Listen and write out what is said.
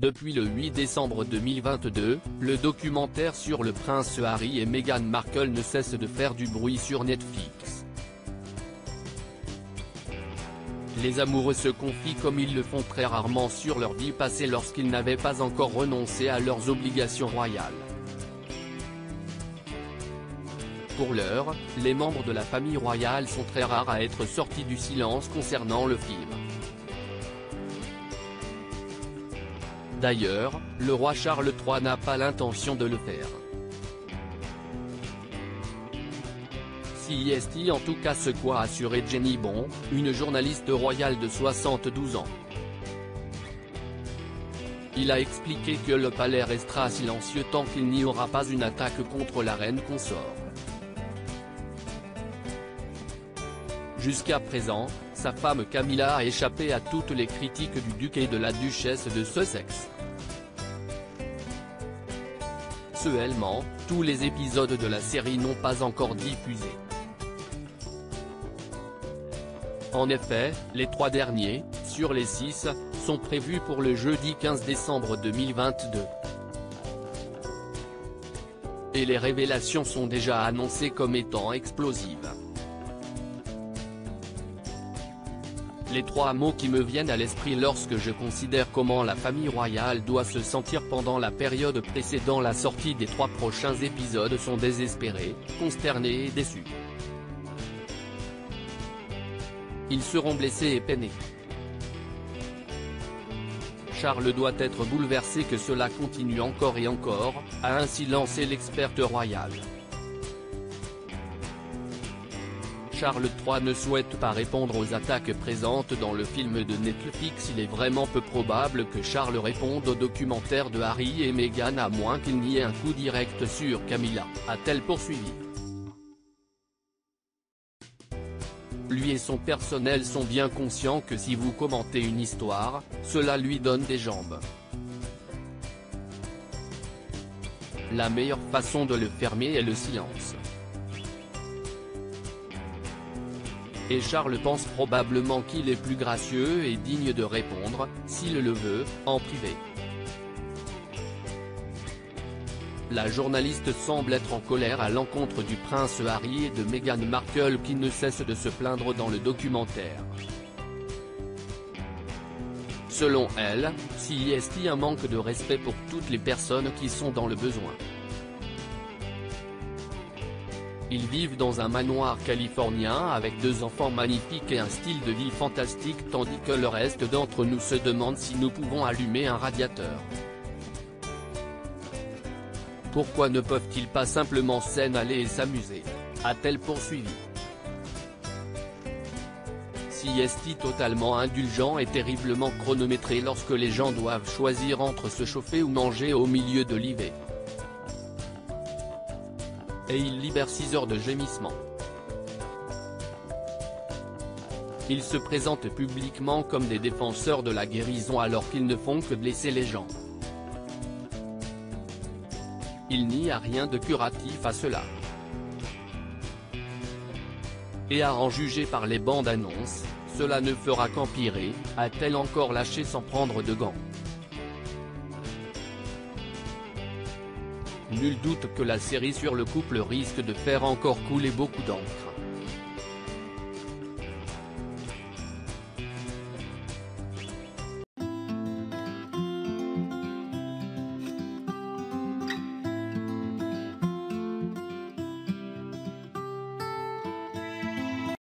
Depuis le 8 décembre 2022, le documentaire sur le prince Harry et Meghan Markle ne cesse de faire du bruit sur Netflix. Les amoureux se confient comme ils le font très rarement sur leur vie passée lorsqu'ils n'avaient pas encore renoncé à leurs obligations royales. Pour l'heure, les membres de la famille royale sont très rares à être sortis du silence concernant le film. D'ailleurs, le roi Charles III n'a pas l'intention de le faire. CIST en tout cas, ce qu'a assuré Jenny Bon, une journaliste royale de 72 ans. Il a expliqué que le palais restera silencieux tant qu'il n'y aura pas une attaque contre la reine consort. Jusqu'à présent, sa femme Camilla a échappé à toutes les critiques du duc et de la duchesse de Sussex. Seulement, tous les épisodes de la série n'ont pas encore diffusé. En effet, les 3 derniers, sur les 6, sont prévus pour le jeudi 15 décembre 2022. Et les révélations sont déjà annoncées comme étant explosives. Les 3 mots qui me viennent à l'esprit lorsque je considère comment la famille royale doit se sentir pendant la période précédant la sortie des 3 prochains épisodes sont désespérés, consternés et déçus. Ils seront blessés et peinés. Charles doit être bouleversé que cela continue encore et encore, a ainsi lancé l'experte royale. Charles III ne souhaite pas répondre aux attaques présentes dans le film de Netflix. Il est vraiment peu probable que Charles réponde au documentaire de Harry et Meghan à moins qu'il n'y ait un coup direct sur Camilla, a-t-elle poursuivi. Lui et son personnel sont bien conscients que si vous commentez une histoire, cela lui donne des jambes. La meilleure façon de le fermer est le silence. Et Charles pense probablement qu'il est plus gracieux et digne de répondre, s'il le veut, en privé. La journaliste semble être en colère à l'encontre du prince Harry et de Meghan Markle qui ne cessent de se plaindre dans le documentaire. Selon elle, CIST un manque de respect pour toutes les personnes qui sont dans le besoin. Ils vivent dans un manoir californien avec 2 enfants magnifiques et un style de vie fantastique tandis que le reste d'entre nous se demande si nous pouvons allumer un radiateur. Pourquoi ne peuvent-ils pas simplement s'en aller et s'amuser, a-t-elle poursuivi. CIST totalement indulgent et terriblement chronométré lorsque les gens doivent choisir entre se chauffer ou manger au milieu de l'hiver. Et il libère 6 heures de gémissements. Ils se présentent publiquement comme des défenseurs de la guérison alors qu'ils ne font que blesser les gens. Il n'y a rien de curatif à cela. Et à en juger par les bandes annonces, cela ne fera qu'empirer, a-t-elle encore lâché sans prendre de gants. Nul doute que la série sur le couple risque de faire encore couler beaucoup d'encre.